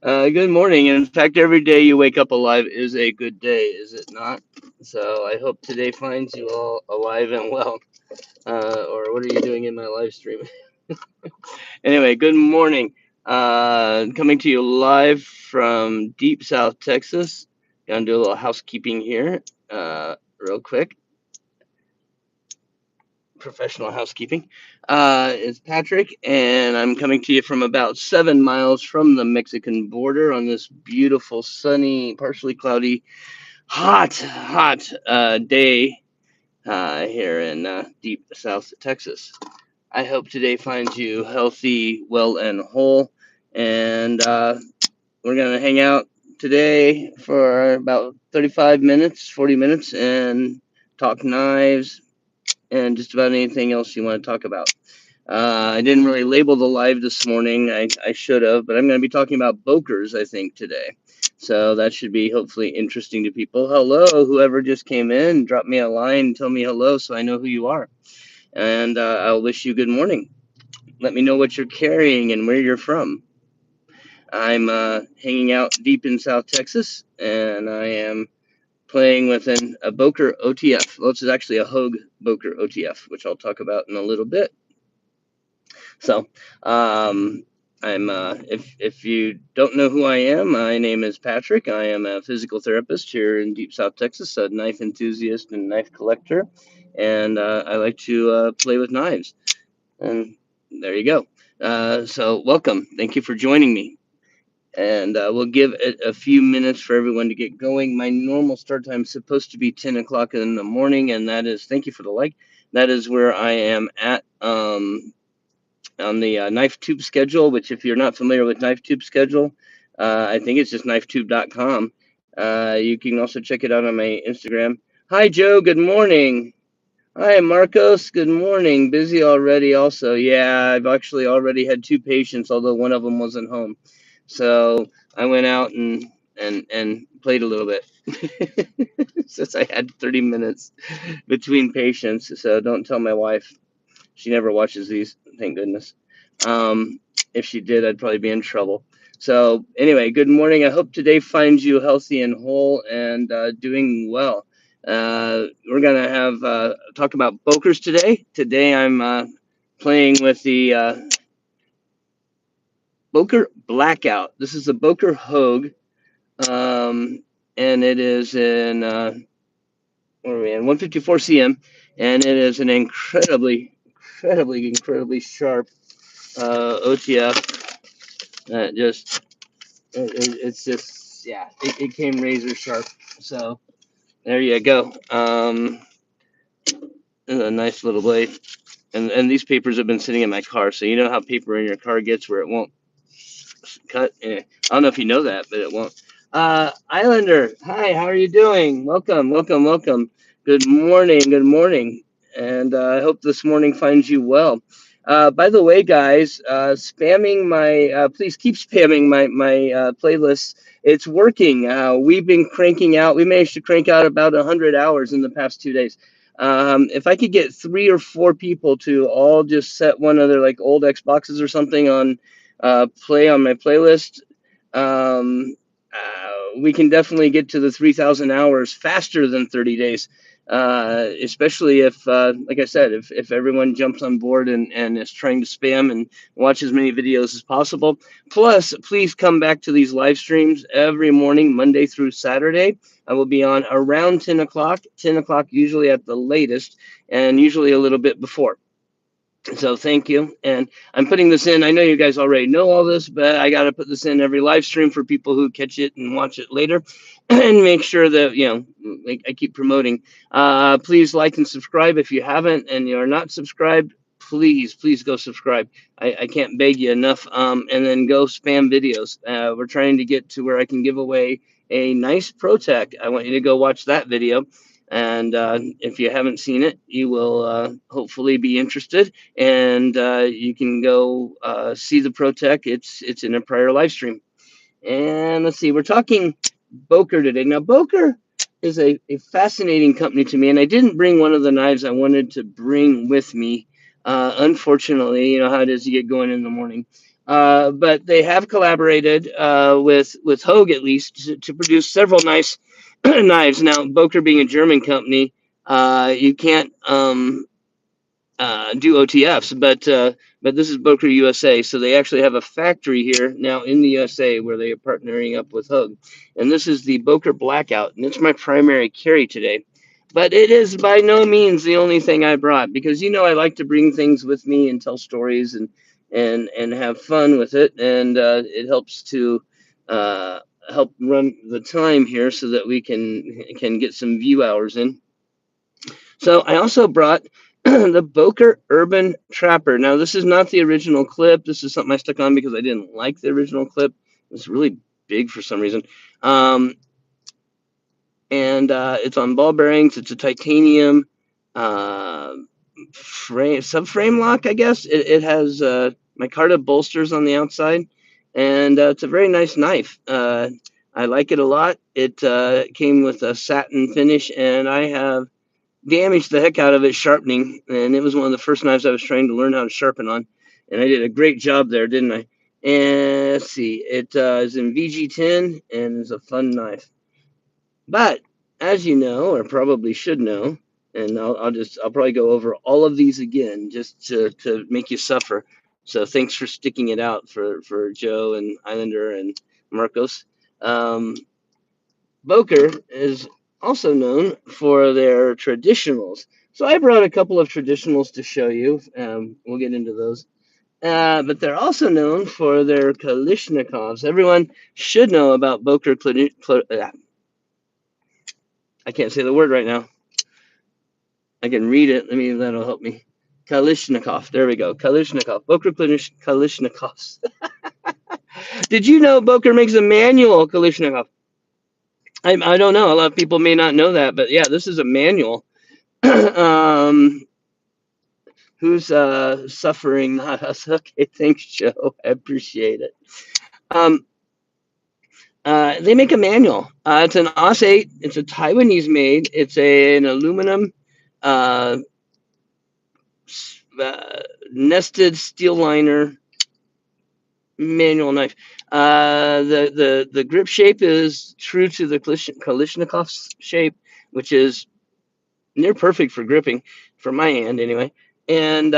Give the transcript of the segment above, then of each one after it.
Good morning. In fact, every day you wake up alive is a good day, is it not? So I hope today finds you all alive and well. Or what are you doing in my live stream? Anyway, good morning. Coming to you live from deep South Texas. Gonna do a little housekeeping here, real quick. Professional housekeeping. It's Patrick, and I'm coming to you from about 7 miles from the Mexican border on this beautiful, sunny, partially cloudy, hot day here in deep South Texas. I hope today finds you healthy, well, and whole. And we're going to hang out today for about 35 minutes, 40 minutes, and talk knives and just about anything else you want to talk about. I didn't really label the live this morning. I should have, but I'm going to be talking about Bokers, I think, today. So that should be hopefully interesting to people. Hello, whoever just came in, drop me a line, tell me hello so I know who you are. And I'll wish you good morning. Let me know what you're carrying and where you're from. I'm hanging out deep in South Texas, and I am playing with a Boker OTF. Well, this is actually a Hogue Boker OTF, which I'll talk about in a little bit. So, I'm if you don't know who I am, my name is Patrick. I am a physical therapist here in Deep South Texas, a knife enthusiast and knife collector, and I like to play with knives. And there you go. So, welcome. Thank you for joining me. And we'll give it a few minutes for everyone to get going. My normal start time is supposed to be 10 o'clock in the morning, and that is, thank you for the like. That is where I am at. On the knife tube schedule, which if you're not familiar with knife tube schedule, I think it's just knifetube.com. You can also check it out on my Instagram. Hi, Joe. Good morning. Hi, Marcos. Good morning. Busy already, also. Yeah, I've actually already had two patients, although one of them wasn't home. So I went out and played a little bit since I had 30 minutes between patients. So don't tell my wife. She never watches these, thank goodness. If she did, I'd probably be in trouble. So, anyway, good morning. I hope today finds you healthy and whole and doing well. We're going to have talk about Bokers today. Today, I'm playing with the Boker Blackout. This is the Boker Hogue, and it is in, what are we in? 154 cm, and it is an incredibly sharp OTF. Just it's just yeah, it came razor sharp. So there you go. A nice little blade, and these papers have been sitting in my car, so you know how paper in your car gets where it won't cut. I don't know if you know that, but it won't. Islander, hi, how are you doing? Welcome. Good morning, and I hope this morning finds you well. By the way, guys, spamming my please keep spamming my playlists. It's working. We've been cranking out. We managed to crank out about 100 hours in the past 2 days. If I could get 3 or 4 people to all just set one of their like old Xboxes or something on play on my playlist, we can definitely get to the 3,000 hours faster than 30 days. Especially if, like I said, if everyone jumps on board and is trying to spam and watch as many videos as possible. Plus, please come back to these live streams every morning, Monday through Saturday. I will be on around 10 o'clock, 10 o'clock usually at the latest, and usually a little bit before. So thank you. And I'm putting this in. I know you guys already know all this, but I got to put this in every live stream for people who catch it and watch it later and make sure that, like I keep promoting. Please like and subscribe if you haven't and you're not subscribed. Please go subscribe. I can't beg you enough. And then go spam videos. We're trying to get to where I can give away a nice ProTech. I want you to go watch that video. And if you haven't seen it, you will hopefully be interested, and you can go see the ProTech. It's in a prior live stream. And let's see, we're talking Boker today. Now, Boker is a fascinating company to me, and I didn't bring one of the knives I wanted to bring with me. Unfortunately, you know how it is, you get going in the morning. But they have collaborated with Hogue at least to produce several nice knives. Now, Boker being a German company, you can't do OTFs, but this is Boker USA, so they actually have a factory here now in the USA where they are partnering up with Hogue, and this is the Boker Blackout, and it's my primary carry today. But it is by no means the only thing I brought because I like to bring things with me and tell stories and have fun with it, and it helps to uh, help run the time here so that we can get some view hours in. So I also brought the Boker Urban Trapper. Now, this is not the original clip. This is something I stuck on because I didn't like the original clip. It's really big for some reason. Um, and it's on ball bearings. It's a titanium uh, subframe lock, I guess. It has micarta bolsters on the outside, and it's a very nice knife. I like it a lot. It came with a satin finish, and I have damaged the heck out of it sharpening, and it was one of the first knives I was trying to learn how to sharpen on, and I did a great job there, didn't I? And let's see, it is in VG10 and is a fun knife. But as you know, or probably should know, and I'll probably go over all of these again just to make you suffer. So thanks for sticking it out for Joe and Islander and Marcos. Um, Boker is also known for their traditionals. So I brought a couple of traditionals to show you. We'll get into those. But they're also known for their Kalishnikovs. Everyone should know about Boker. I can't say the word right now. I can read it. That'll help me. Kalishnikov. There we go. Kalishnikov. Boker Kalishnikovs. Did you know Boker makes a manual Kalishnikov? I don't know. A lot of people may not know that, but yeah, this is a manual. um, who's suffering, not us. Okay, thanks, Joe. I appreciate it. Um, they make a manual. It's an OS 8. It's a Taiwanese made. It's an aluminum uh, nested steel liner manual knife. The grip shape is true to the Kalishnikov's shape, which is near perfect for gripping, for my hand anyway. And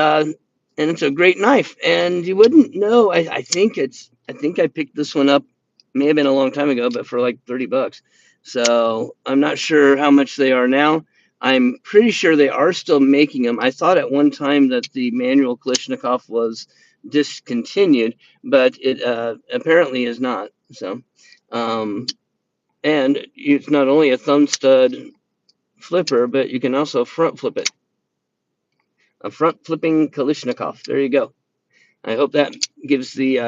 it's a great knife. And you wouldn't know. I think I picked this one up. May have been a long time ago, but for like $30. So I'm not sure how much they are now. I'm pretty sure they are still making them. I thought at one time that the manual Kalishnikov was discontinued, but it apparently is not. So, um, and it's not only a thumb stud flipper, but you can also front flip it. A front flipping Kalishnikov. There you go. I hope that gives the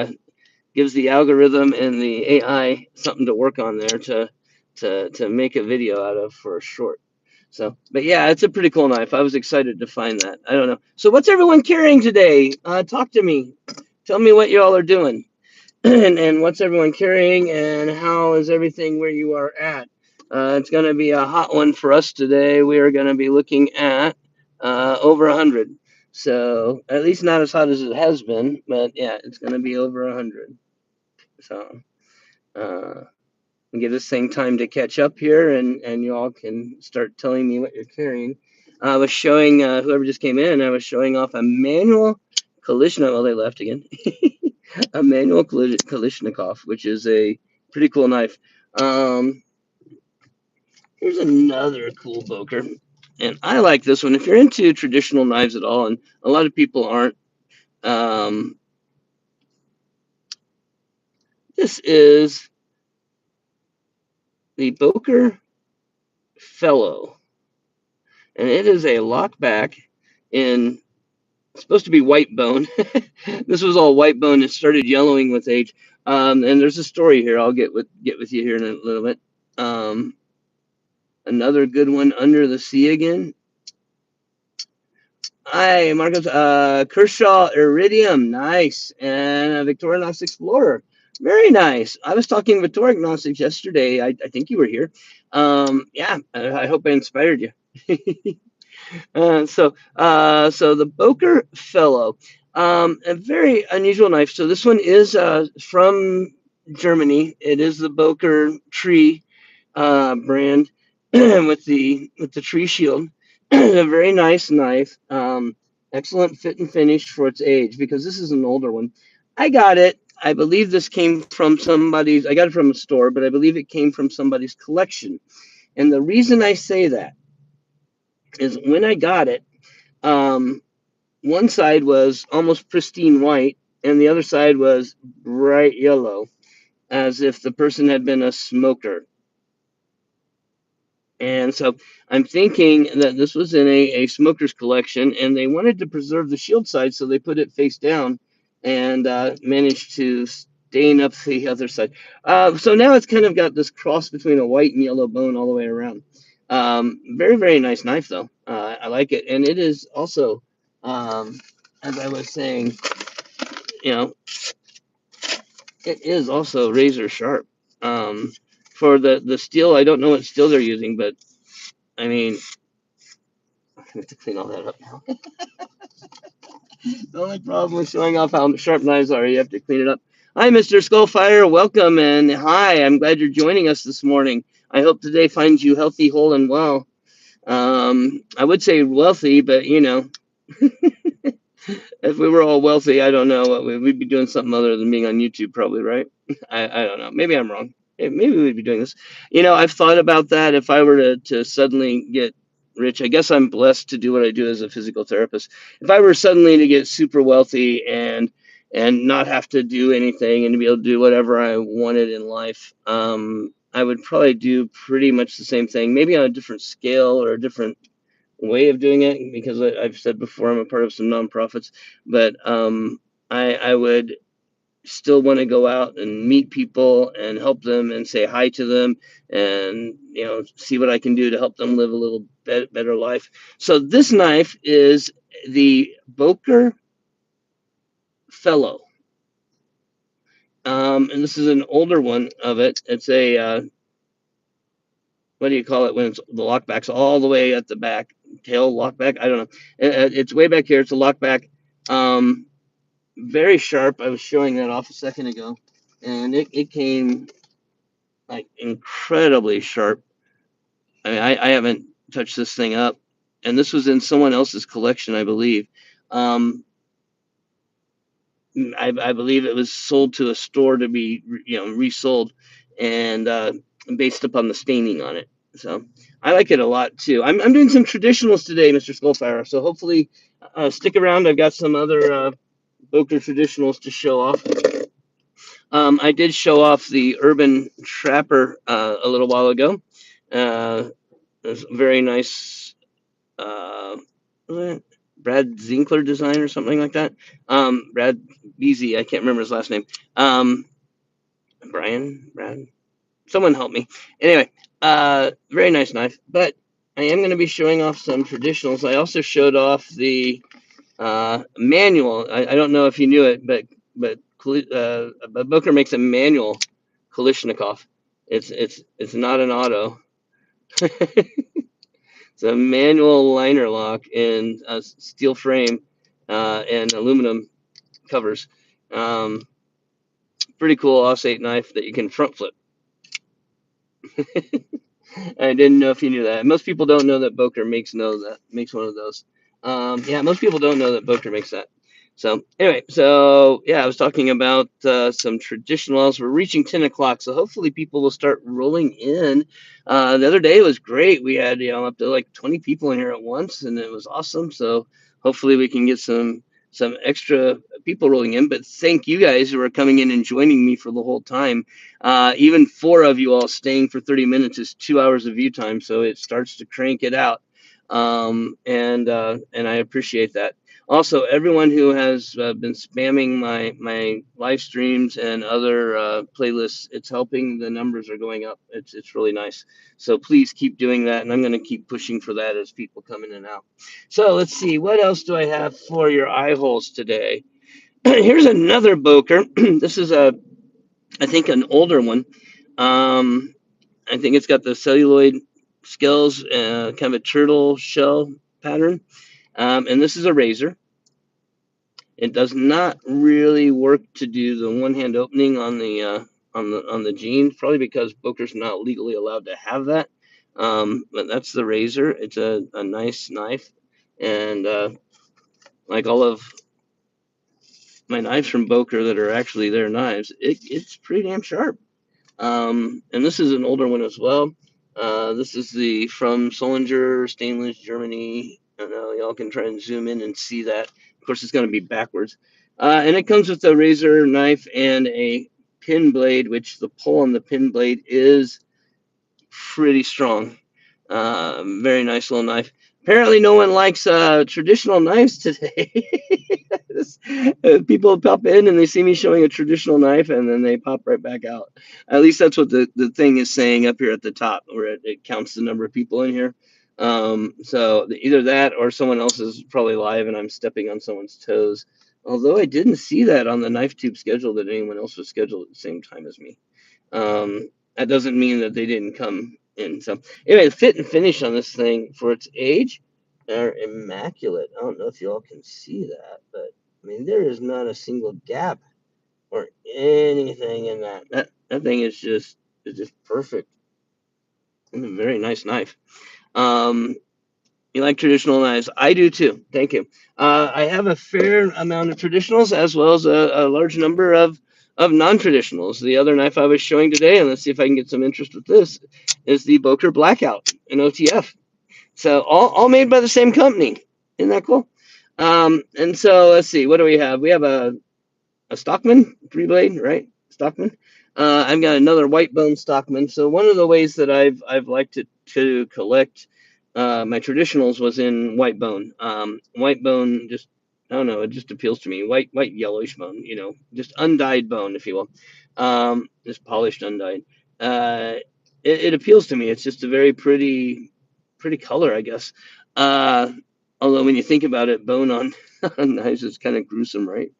algorithm and the AI something to work on there to make a video out of for a short. So, but yeah, it's a pretty cool knife. I was excited to find that. I don't know. So, what's everyone carrying today? Talk to me. Tell me what y'all are doing. And what's everyone carrying and how is everything where you are at? It's going to be a hot one for us today. We are going to be looking at over 100. So at least not as hot as it has been, but yeah, it's going to be over 100. So uh, give this thing time to catch up here, and you all can start telling me what you're carrying. I was showing whoever just came in. I was showing off a manual Kalishnikov. Well, they left again. A manual Kalishnikov, which is a pretty cool knife. Here's another cool Boker, and I like this one. If you're into traditional knives at all, and a lot of people aren't, um, this is the Boker Fellow, and it is a lockback in supposed to be white bone. This was all white bone. It started yellowing with age. And there's a story here. I'll get with you here in a little bit. Another good one, Under the Sea again. Hi, Marcos. Kershaw Iridium, nice, and a Victorinox Explorer, very nice. I was talking Victorinox yesterday. I think you were here. Yeah, I hope I inspired you. So the Boker Fellow. A very unusual knife. So this one is from Germany. It is the Boker tree brand with the tree shield. A very nice knife. Excellent fit and finish for its age because this is an older one. I got it. I believe this came from somebody's. I got it from a store, but I believe it came from somebody's collection. And the reason I say that is when I got it, um, one side was almost pristine white, and the other side was bright yellow, as if the person had been a smoker. And so I'm thinking that this was in a smoker's collection, and they wanted to preserve the shield side, so they put it face down and managed to stain up the other side. So now it's kind of got this cross between a white and yellow bone all the way around. Very, very nice knife, though. I like it. And it is also, as I was saying, you know, it is also razor sharp. Um, for the steel, I don't know what steel they're using, but I mean, I have to clean all that up now. The only problem with showing off how sharp knives are, you have to clean it up. Hi, Mr. Skullfire. Welcome and hi. I'm glad you're joining us this morning. I hope today finds you healthy, whole, and well. I would say wealthy, but if we were all wealthy, I don't know what we'd be doing something other than being on YouTube, probably, right? I don't know. Maybe I'm wrong. Maybe we'd be doing this. I've thought about that. If I were to suddenly get rich, I guess I'm blessed to do what I do as a physical therapist. If I were suddenly to get super wealthy and not have to do anything and to be able to do whatever I wanted in life, I would probably do pretty much the same thing, maybe on a different scale or a different way of doing it because I've said before I'm a part of some nonprofits, but I would still want to go out and meet people and help them and say hi to them and see what I can do to help them live a little better life. So this knife is the Boker Fellow, and this is an older one of it. It's a what do you call it when it's the lockback's all the way at the back, tail lockback? I don't know. It's way back here. It's a lockback. Um, Very sharp. I was showing that off a second ago, and it came like incredibly sharp. I mean, I haven't touched this thing up, and this was in someone else's collection, I believe. Um, I believe it was sold to a store to be resold, and based upon the staining on it. So I like it a lot too. I'm doing some traditionals today, Mr. Skullfire. So hopefully stick around. I've got some other Boker traditionals to show off. I did show off the Urban Trapper a little while ago. It's a very nice Brad Zinkler design or something like that. Brad Beasy, I can't remember his last name. Um, Brad, someone help me. Anyway, very nice knife. But I am going to be showing off some traditionals. I also showed off the manual. I don't know if you knew it, but Booker makes a manual Kalishnikov. It's not an auto. It's a manual liner lock in a steel frame and aluminum covers. Um, Pretty cool Osate knife that you can front flip. I didn't know if you knew that. Most people don't know that Boker makes one of those. Yeah, most people don't know that Boker makes that. So anyway, so yeah, I was talking about some traditionals. We're reaching 10 o'clock, so hopefully people will start rolling in. The other day was great. We had up to like 20 people in here at once, and it was awesome. So hopefully we can get some extra people rolling in. But thank you guys who are coming in and joining me for the whole time. Even four of you all staying for 30 minutes is 2 hours of view time, so it starts to crank it out. And I appreciate that. Also, everyone who has been spamming my live streams and other playlists, it's helping. The numbers are going up. It's really nice. So please keep doing that, and I'm going to keep pushing for that as people come in and out. So let's see, what else do I have for your eye holes today? Here's another Boker. This is I think an older one. Um, I think it's got the celluloid scales, kind of a turtle shell pattern. And this is a razor. It does not really work to do the one hand opening on the jeans, probably because Booker's not legally allowed to have that. But that's the razor. It's a nice knife, and like all of my knives from Boker that are actually their knives, it's pretty damn sharp. And this is an older one as well. This is the from Solinger, Stainless, Germany. I know y'all can try and zoom in and see that. Of course, it's going to be backwards. And it comes with a razor knife and a pin blade, which the pull on the pin blade is pretty strong. Very nice little knife. Apparently, no one likes traditional knives today. People pop in and they see me showing a traditional knife, and then they pop right back out. At least that's what the thing is saying up here at the top, where it counts the number of people in here. So either that or someone else is probably live, and I'm stepping on someone's toes. Although I didn't see that on the knife tube schedule that anyone else was scheduled at the same time as me. That doesn't mean that they didn't come in. So anyway, the fit and finish on this thing for its age are immaculate. I don't know if y'all can see that, but I mean there is not a single gap or anything in that. That thing is just perfect. It's a very nice knife. Um, you like traditional knives? I do too. Thank you. I have a fair amount of traditionals as well as a large number of non-traditionals. The other knife I was showing today, and let's see if I can get some interest with this, is the Boker Blackout, an OTF. So all made by the same company. Isn't that cool? And so let's see, what do we have? We have a Stockman 3 blade, right? Stockman. I've got another white bone Stockman. So one of the ways that I've liked to collect my traditionals was in white bone. White bone just, I don't know, it just appeals to me. White yellowish bone, just undyed bone, if you will. Just polished undyed. Uh, it appeals to me. It's just a very pretty color, I guess. Uh, Although when you think about it, bone on, on knives is kind of gruesome, right?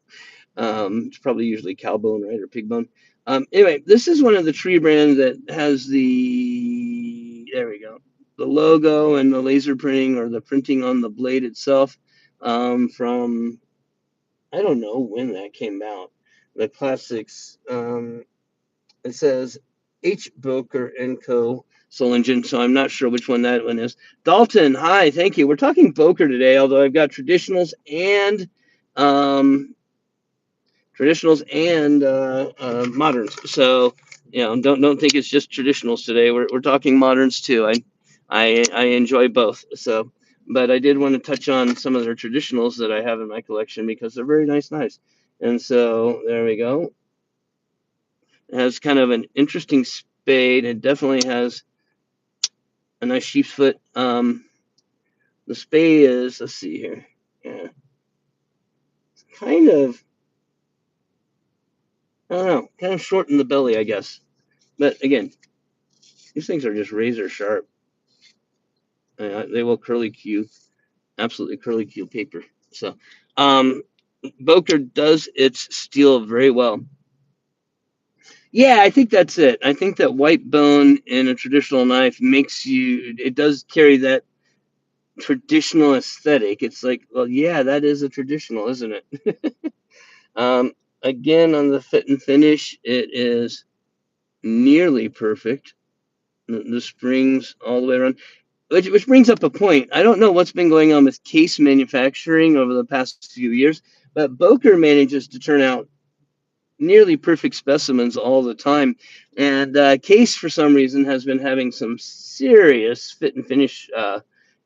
It's probably usually cow bone, right, or pig bone. Anyway, this is one of the tree brands that has there we go, the logo and the laser printing or the printing on the blade itself from, I don't know when that came out. The classics, it says H. Boker and Co. Solingen, so I'm not sure which one that one is. Dalton, hi, thank you. We're talking Boker today, although I've got um, traditionals and moderns. So don't think it's just traditionals today. We're talking moderns too. I enjoy both. So, but I did want to touch on some of their traditionals that I have in my collection because they're very nice knives. And so there we go. It has kind of an interesting spade. It definitely has a nice sheep's foot. The spade is, let's see here. Yeah, kind of, I don't know, kind of short in the belly, I guess. But again, these things are just razor sharp. They will curly Q, absolutely curly Q paper. So, Boker does its steel very well. Yeah, I think that's it. I think that white bone in a traditional knife it does carry that traditional aesthetic. It's like, well, yeah, that is a traditional, isn't it? um, Again, on the fit and finish, it is nearly perfect. The springs all the way around. Which brings up a point. I don't know what's been going on with case manufacturing over the past few years, but Boker manages to turn out nearly perfect specimens all the time. And Case, for some reason, has been having some serious fit and finish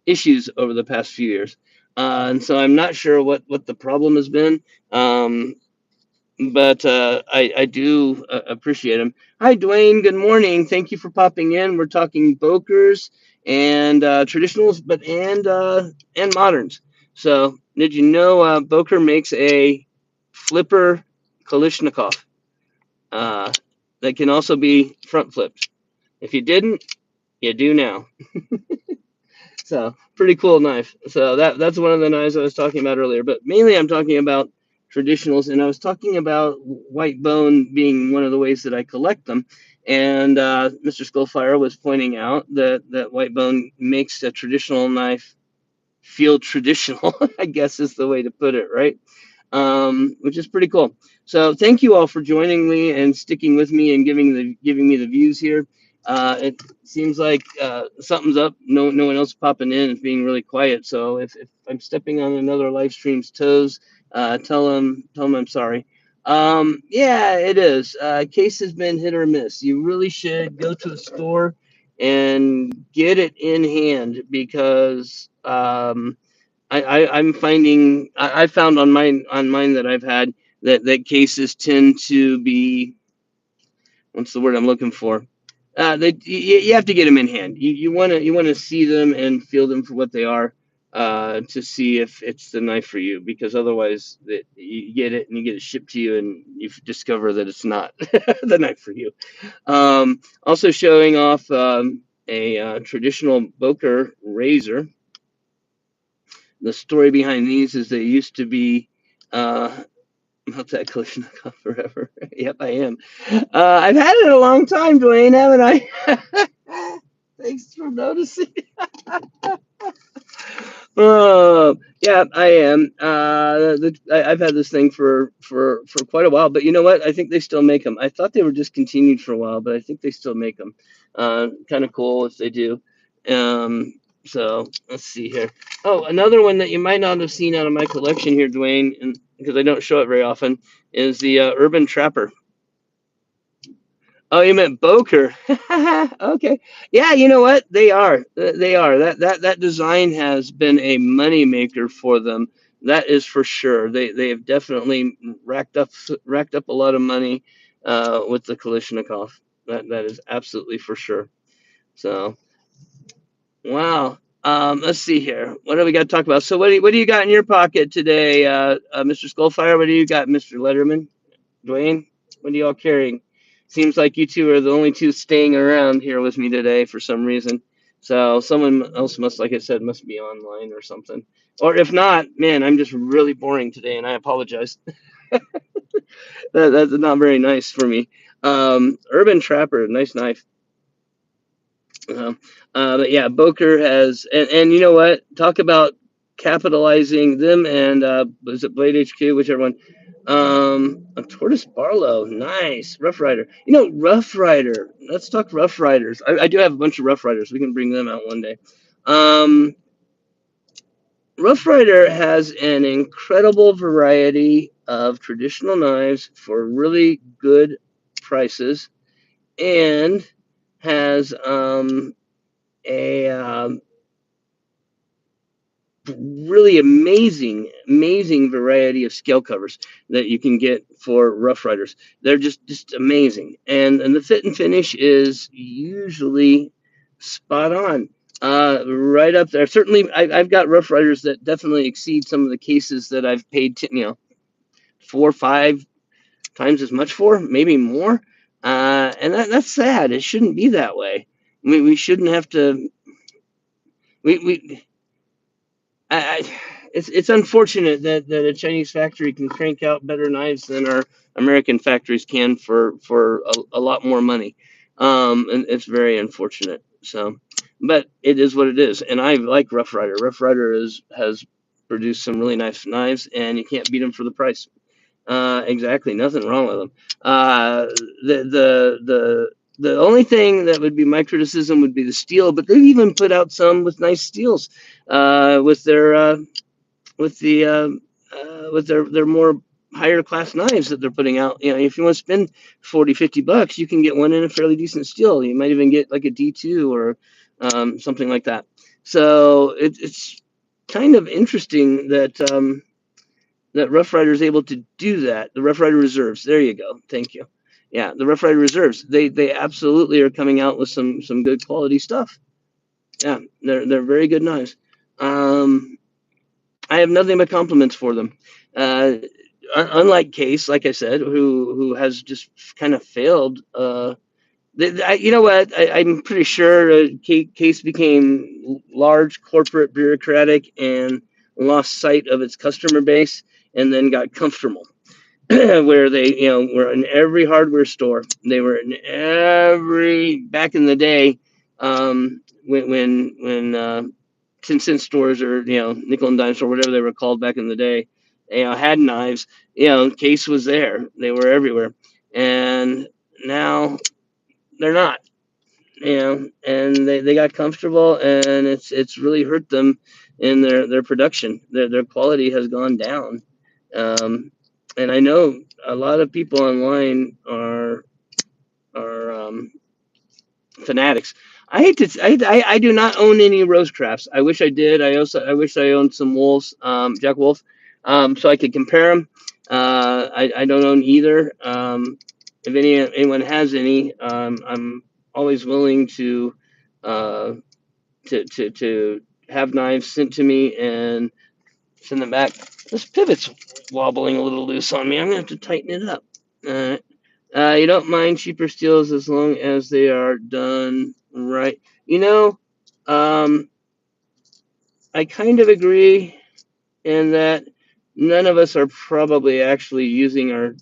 issues over the past few years. And so I'm not sure what the problem has been. But I do appreciate him. Hi, Dwayne. Good morning. Thank you for popping in. We're talking Bokers and traditionals, and moderns. So, did you know Boker makes a flipper Kalishnikov uh, that can also be front flipped? If you didn't, you do now. So pretty cool knife. So that's one of the knives I was talking about earlier. But mainly I'm talking about traditionals, and I was talking about white bone being one of the ways that I collect them. And Mr. Skullfire was pointing out that white bone makes a traditional knife feel traditional, I guess is the way to put it, right? which is pretty cool. So thank you all for joining me and sticking with me and giving me the views here. It seems like something's up. No one else popping in. It's being really quiet. So if I'm stepping on another live stream's toes, tell them I'm sorry. Yeah, it is. Case has been hit or miss. You really should go to the store and get it in hand because I'm finding I found on mine that I've had that cases tend to be, what's the word I'm looking for? You have to get them in hand. You want to see them and feel them for what they are, to see if it's the knife for you. Because otherwise, you get it and you get it shipped to you, and you discover that it's not the knife for you. Also showing off a traditional Boker razor. The story behind these is they used to be. About that collision forever. Yep, I am. I've had it a long time, Dwayne, haven't I? Thanks for noticing. Yeah, I am. I've had this thing for quite a while, but you know what? I think they still make them. I thought they were discontinued for a while, but I think they still make them. Kind of cool if they do. So let's see here. Oh, another one that you might not have seen out of my collection here, Dwayne, and because I don't show it very often, is the Urban Trapper. Oh, you meant Boker. Okay. Yeah, you know what? They are. They are. That design has been a money maker for them. That is for sure. They have definitely racked up a lot of money with the Kalishnikov. That is absolutely for sure. So, wow. Let's see here. What do we got to talk about? So, what do you got in your pocket today, Mr. Skullfire? What do you got, Mr. Letterman? Dwayne, what are y'all carrying? Seems like you two are the only two staying around here with me today for some reason. So someone else must, like I said, must be online or something. Or if not, man, I'm just really boring today, and I apologize. That's not very nice for me. Urban Trapper, nice knife. Uh, but yeah, Boker has, and you know what? Talk about capitalizing them and was it Blade HQ, whichever one. A Tortoise Barlow, nice. Rough Rider. Rough Rider. Let's talk Rough Riders. I do have a bunch of Rough Riders. We can bring them out one day. Um, Rough Rider has an incredible variety of traditional knives for really good prices, and has a really amazing variety of scale covers that you can get for Rough Riders. They're just amazing, and the fit and finish is usually spot on. Right up there. Certainly, I've got Rough Riders that definitely exceed some of the cases that I've paid, 4 or 5 times as much for, maybe more. And that's sad. It shouldn't be that way. We shouldn't have to. We it's unfortunate that a Chinese factory can crank out better knives than our American factories can for a lot more money, and it's very unfortunate. So, but it is what it is, and I like Rough Rider. Rough Rider has produced some really nice knives, and you can't beat them for the price. Exactly, nothing wrong with them. The only thing that would be my criticism would be the steel, but they've even put out some with nice steels, with their with their more higher class knives that they're putting out. If you want to spend 40-50 bucks, you can get one in a fairly decent steel. You might even get like a D2 or something like that. So it's kind of interesting that Rough Rider is able to do that. The Rough Rider Reserves. There you go. Thank you. Yeah, the Rough Rider Reserves. They absolutely are coming out with some good quality stuff. Yeah, they're very good knives. Um, I have nothing but compliments for them. Uh, Unlike Case, like I said, who has just kind of failed. You know what? I'm pretty sure Case became large, corporate, bureaucratic, and lost sight of its customer base, and then got comfortable. Where they, were in every hardware store. They were in every back in the day, when 10-cent stores, or nickel and dime store, whatever they were called back in the day. had knives. Case was there. They were everywhere, and now they're not. And they got comfortable, and it's really hurt them in their production. Their quality has gone down. Um, and I know a lot of people online are fanatics. I hate to. I do not own any Rosecrafts. I wish I did. I wish I owned some wolves, Jack Wolf, so I could compare them. I don't own either. If anyone has any, I'm always willing uh, to have knives sent to me and send them back. This pivot's wobbling a little loose on me. I'm gonna have to tighten it up. Uh, you don't mind cheaper steels as long as they are done right. Um, I kind of agree in that none of us are probably actually using our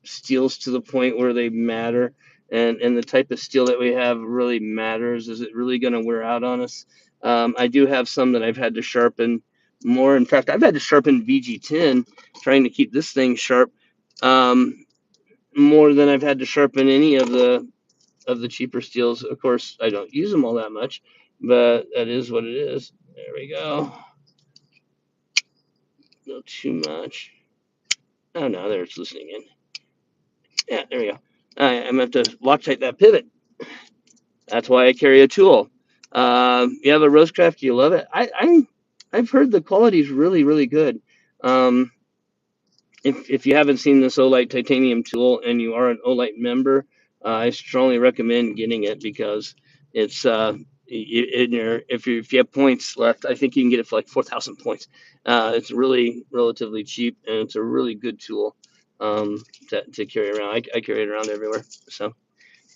steels to the point where they matter, and the type of steel that we have really matters. Is it really going to wear out on us? I do have some that I've had to sharpen more. In fact, I've had to sharpen VG10 trying to keep this thing sharp, um, more than I've had to sharpen any of the cheaper steels. Of course, I don't use them all that much, but that is what it is. There we go. Not too much. Oh no, there it's loosening in. Yeah, there we go. I'm gonna have to Loctite that pivot. That's why I carry a tool. You have a Rosecraft? Do you love it? I've heard the quality is really really good. Um, if you haven't seen this Olight titanium tool and you are an Olight member, I strongly recommend getting it because it's in your if you have points left, I think you can get it for like 4,000 points. It's really relatively cheap and it's a really good tool to carry around. I carry it around everywhere. So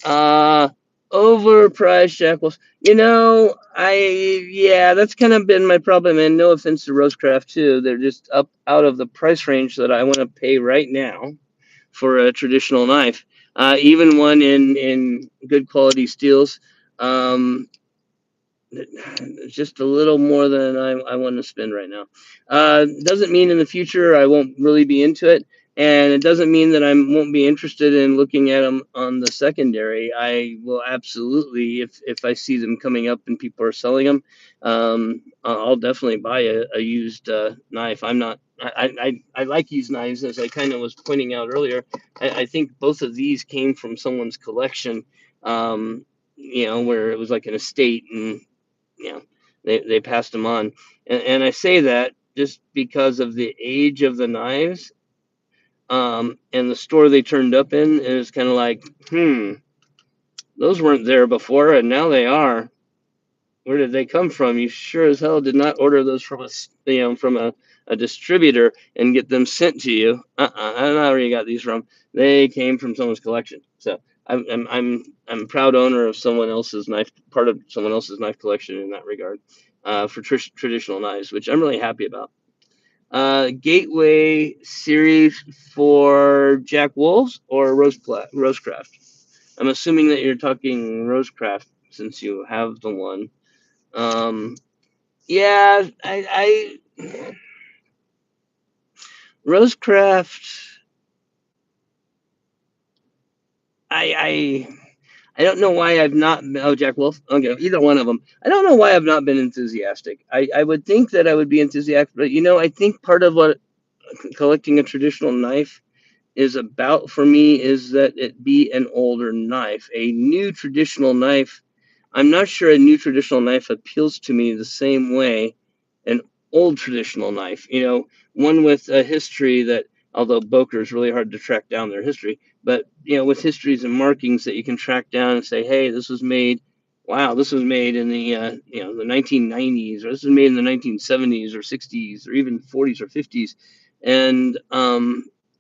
uh, overpriced jackals. Yeah, that's kind of been my problem. And no offense to Rosecraft too, they're just up out of the price range that I want to pay right now for a traditional knife. Even one in good quality steels. Um, just a little more than I want to spend right now. Doesn't mean in the future I won't really be into it, and it doesn't mean that I won't be interested in looking at them on the secondary. I will absolutely, if I see them coming up and people are selling them, I'll definitely buy a used knife. I'm not. I like used knives, as I kind of was pointing out earlier. I think both of these came from someone's collection, where it was like an estate, and you know they passed them on, and I say that just because of the age of the knives, and the store they turned up in is kind of like, those weren't there before and now they are. Where did they come from? You sure as hell did not order those from a distributor and get them sent to you. I don't know where you got these from. They came from someone's collection. So I'm a proud owner of someone else's knife, part of someone else's knife collection in that regard, for traditional knives, which I'm really happy about. Gateway series for Jack Wolves or Rosecraft. I'm assuming that you're talking Rosecraft since you have the one. Um, yeah, Rosecraft. I I don't know why I've not. Oh, Jack Wolf. Okay, either one of them. I don't know why I've not been enthusiastic. I would think that I would be enthusiastic, but I think part of what collecting a traditional knife is about for me is that it be an older knife. A new traditional knife, I'm not sure a new traditional knife appeals to me the same way an old traditional knife. One with a history that, although Boker is really hard to track down their history, but with histories and markings that you can track down and say, hey, this was made. Wow, this was made in the 1990s, or this was made in the 1970s or 60s or even 40s or 50s, and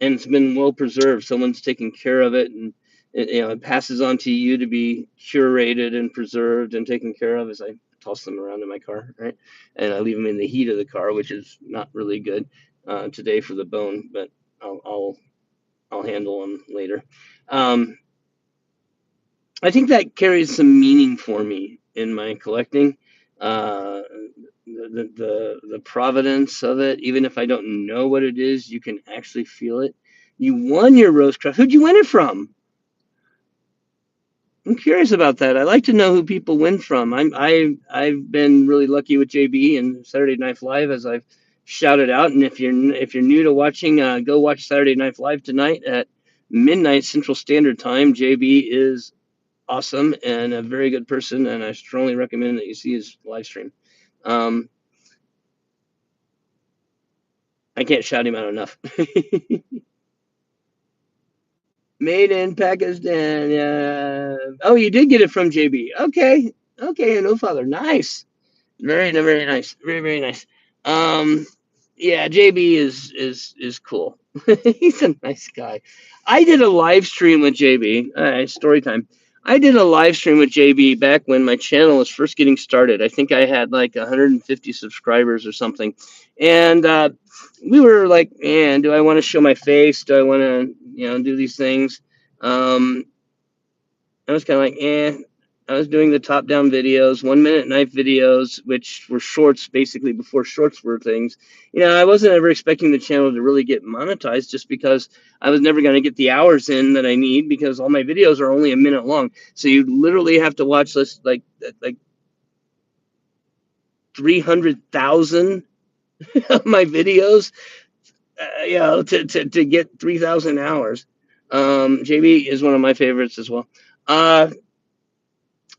it's been well preserved. Someone's taken care of it, and it passes on to you to be curated and preserved and taken care of as I toss them around in my car, right? And I leave them in the heat of the car, which is not really good today for the bone, but I'll I'll, I'll handle them later. Um, I think that carries some meaning for me in my collecting. Uh, the providence of it. Even if I don't know what it is, you can actually feel it. You won your roast craft. Who'd you win it from? I'm curious about that. I like to know who people win from. I've been really lucky with JB and Saturday Night Live, as I've shouted out. And if you're new to watching, go watch Saturday Night Live tonight at midnight Central Standard Time. JB is awesome and a very good person, and I strongly recommend that you see his live stream. Um, I can't shout him out enough. Made in Pakistan. Yeah. Oh, you did get it from JB. Okay. Okay. No father. Nice. Very nice. Very nice. Um, yeah, JB is cool. He's a nice guy. I did a live stream with JB. Story time. I did a live stream with JB back when my channel was first getting started. I think I had like 150 subscribers or something, and we were like, "Man, do I want to show my face? Do I want to, do these things?" Um, I was kind of like, eh. I was doing the top down videos, 1 minute knife videos, which were shorts basically before shorts were things. I wasn't ever expecting the channel to really get monetized just because I was never going to get the hours in that I need because all my videos are only a minute long. So you literally have to watch this like 300,000 of my videos, to get 3,000 hours. JB is one of my favorites as well.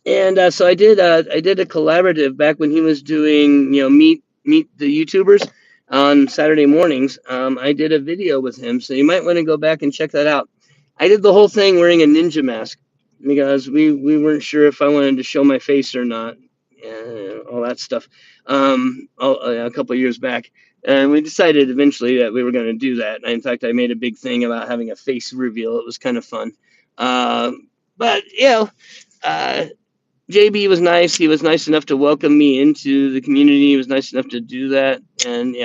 And so I did a collaborative back when he was doing meet the YouTubers on Saturday mornings. I did a video with him, so you might want to go back and check that out. I did the whole thing wearing a ninja mask because we weren't sure if I wanted to show my face or not, all that stuff. A couple of years back, and we decided eventually that we were going to do that. In fact, I made a big thing about having a face reveal. It was kind of fun, but Uh, JB was nice. He was nice enough to welcome me into the community. He was nice enough to do that, and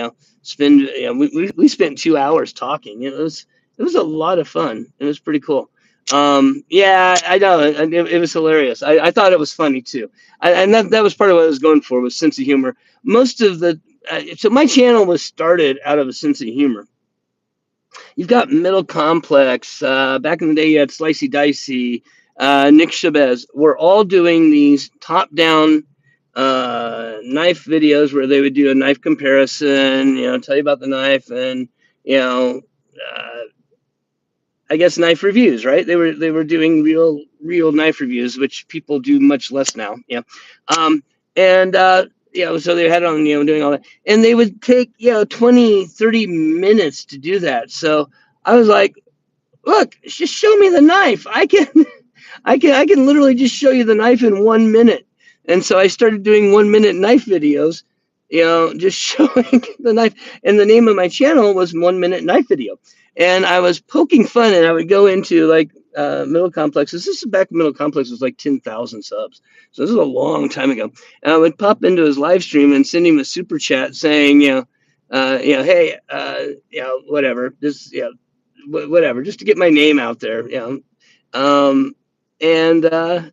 spend. We spent 2 hours talking. It was a lot of fun. It was pretty cool. Yeah, I know. It was hilarious. I thought it was funny too. And that was part of what I was going for, was sense of humor. Most of the so my channel was started out of a sense of humor. You've got Middle Complex. Back in the day, you had Slicey Dicey, Nick Chavez. We're all doing these top-down knife videos where they would do a knife comparison, tell you about the knife, and uh, I guess knife reviews, right? They were doing real knife reviews, which people do much less now. Yeah, and so they had on doing all that, and they would take 20-30 minutes to do that. So I was like, look, just show me the knife. I can literally just show you the knife in 1 minute. And so I started doing 1 minute knife videos, just showing the knife. And the name of my channel was 1 minute knife video. And I was poking fun, and I would go into like Middle Complexes. This is back when Middle Complex was like 10,000 subs. So this is a long time ago. And I would pop into his live stream and send him a super chat saying, hey, whatever, just, whatever, just to get my name out there. Um, and there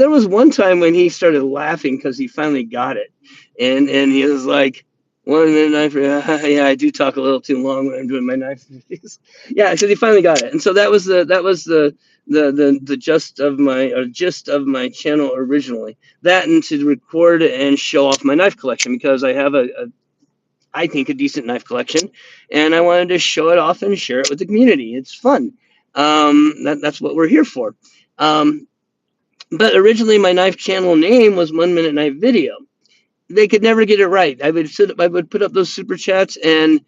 was one time when he started laughing because he finally got it, and he was like, 1 minute knife. Yeah, I do talk a little too long when I'm doing my knife reviews. Yeah, because he finally got it, and so that was the gist of my channel originally. That, and to record and show off my knife collection, because I have I think a decent knife collection, and I wanted to show it off and share it with the community. It's fun. That's what we're here for. But originally my knife channel name was 1 minute knife video. They could never get it right. I would put up those super chats, and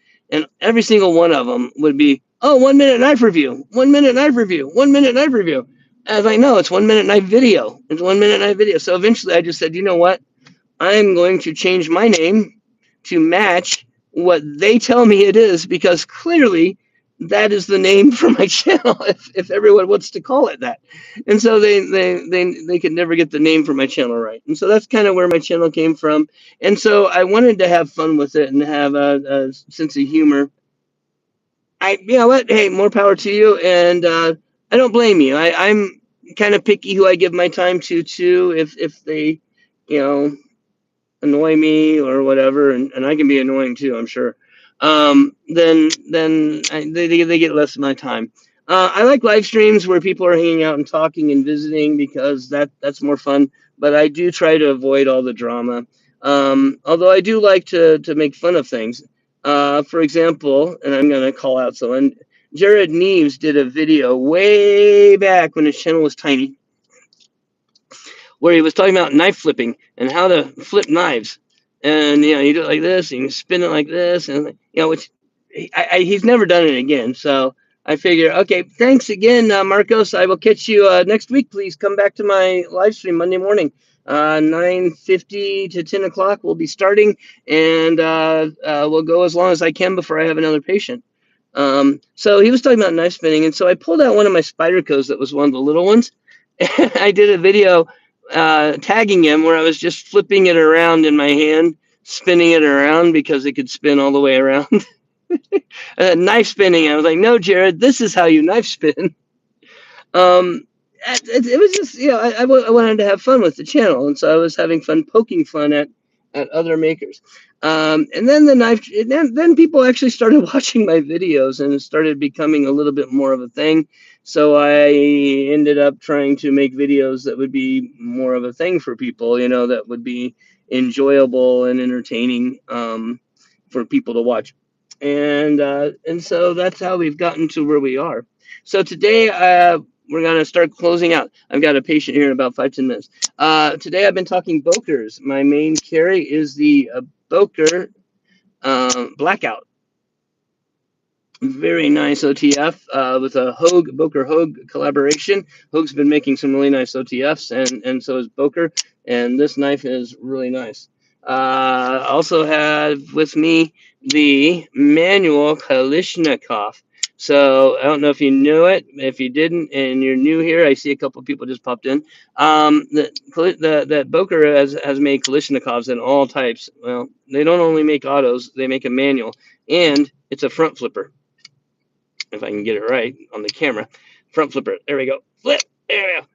every single one of them would be, oh, 1 minute knife review, 1 minute knife review, 1 minute knife review. As I know, it's 1 minute knife video. It's 1 minute knife video. So eventually I just said, you know what? I'm going to change my name to match what they tell me it is, because clearly that is the name for my channel, if everyone wants to call it that. And so they could never get the name for my channel right. And so that's kind of where my channel came from. And so I wanted to have fun with it and have a sense of humor. You know what? Hey, more power to you. And I don't blame you. I'm kind of picky who I give my time to too. If they, you know, annoy me or whatever, and I can be annoying too, I'm sure. They get less of my time. I like live streams where people are hanging out and talking and visiting because that's more fun. But I do try to avoid all the drama. Although I do like to make fun of things. For example, and I'm gonna call out someone. Jared Neves did a video way back when his channel was tiny, where he was talking about knife flipping and how to flip knives. And you do it like this, and you spin it like this, and which he's never done it again. So I figure, okay, thanks again, Marcos. I will catch you next week. Please come back to my live stream Monday morning, 9:50 to 10 o'clock. We'll be starting, and we'll go as long as I can before I have another patient. So he was talking about knife spinning, and so I pulled out one of my Spydercos that was one of the little ones. And I did a video tagging him where I was just flipping it around in my hand, spinning it around because it could spin all the way around. Knife spinning. I was like, no, Jared, this is how you knife spin. It was just, I wanted to have fun with the channel. And so I was having fun poking fun at other makers. And then then people actually started watching my videos and it started becoming a little bit more of a thing. So I ended up trying to make videos that would be more of a thing for people, that would be enjoyable and entertaining for people to watch. And so that's how we've gotten to where we are. So today, we're going to start closing out. I've got a patient here in about 5-10 minutes. Today I've been talking Bokers. My main carry is the Boker Blackout. Very nice OTF with a Boker Hogue collaboration. Hogue's been making some really nice OTFs, and so is Boker. And this knife is really nice. I also have with me the manual Kalishnikov. So I don't know if you knew it. If you didn't, and you're new here, I see a couple of people just popped in. That Boker has made Kalishnikovs in all types. Well, they don't only make autos; they make a manual, and it's a front flipper. If I can get it right on the camera, front flipper. There we go. Flip. There we go.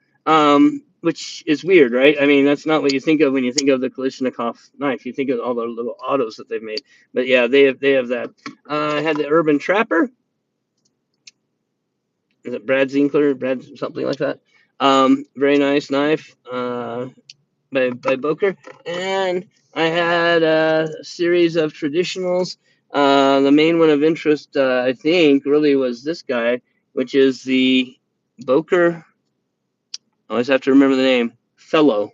Which is weird, right? I mean, that's not what you think of when you think of the Kalishnikov knife. You think of all the little autos that they've made. But yeah, they have that. I had the Urban Trapper. Is it Brad Zinkler? Brad something like that. Very nice knife by Boker. And I had a series of traditionals. The main one of interest, I think, really was this guy, which is the Boker. I always have to remember the name. Fellow.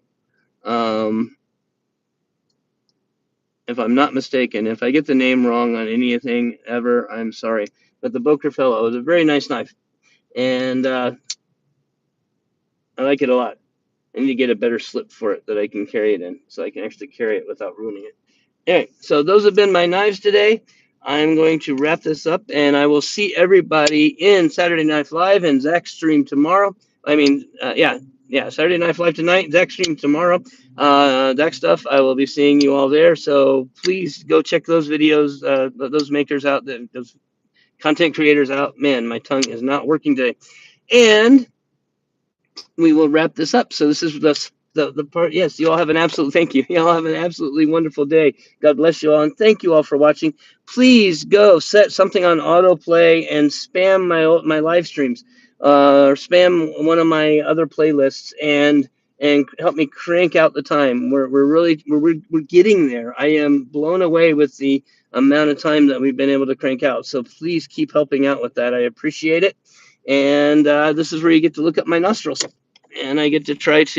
If I'm not mistaken, if I get the name wrong on anything ever, I'm sorry. But the Boker Fellow is a very nice knife, and I like it a lot. I need to get a better slip for it that I can carry it in, so I can actually carry it without ruining it. Anyway, so those have been my knives today. I'm going to wrap this up, and I will see everybody in Saturday Night Live and Zach's stream tomorrow. Saturday Night Live tonight, Zach's stream tomorrow. Zach stuff, I will be seeing you all there. So please go check those videos, those makers out, those content creators out. Man, my tongue is not working today. And we will wrap this up. So this is the part. Yes, you all have an absolute thank you. You all have an absolutely wonderful day. God bless you all, and thank you all for watching. Please go set something on autoplay and spam my live streams, or spam one of my other playlists, and help me crank out the time. We're getting there. I am blown away with the amount of time that we've been able to crank out. So please keep helping out with that. I appreciate it. And this is where you get to look at my nostrils, and I get to try to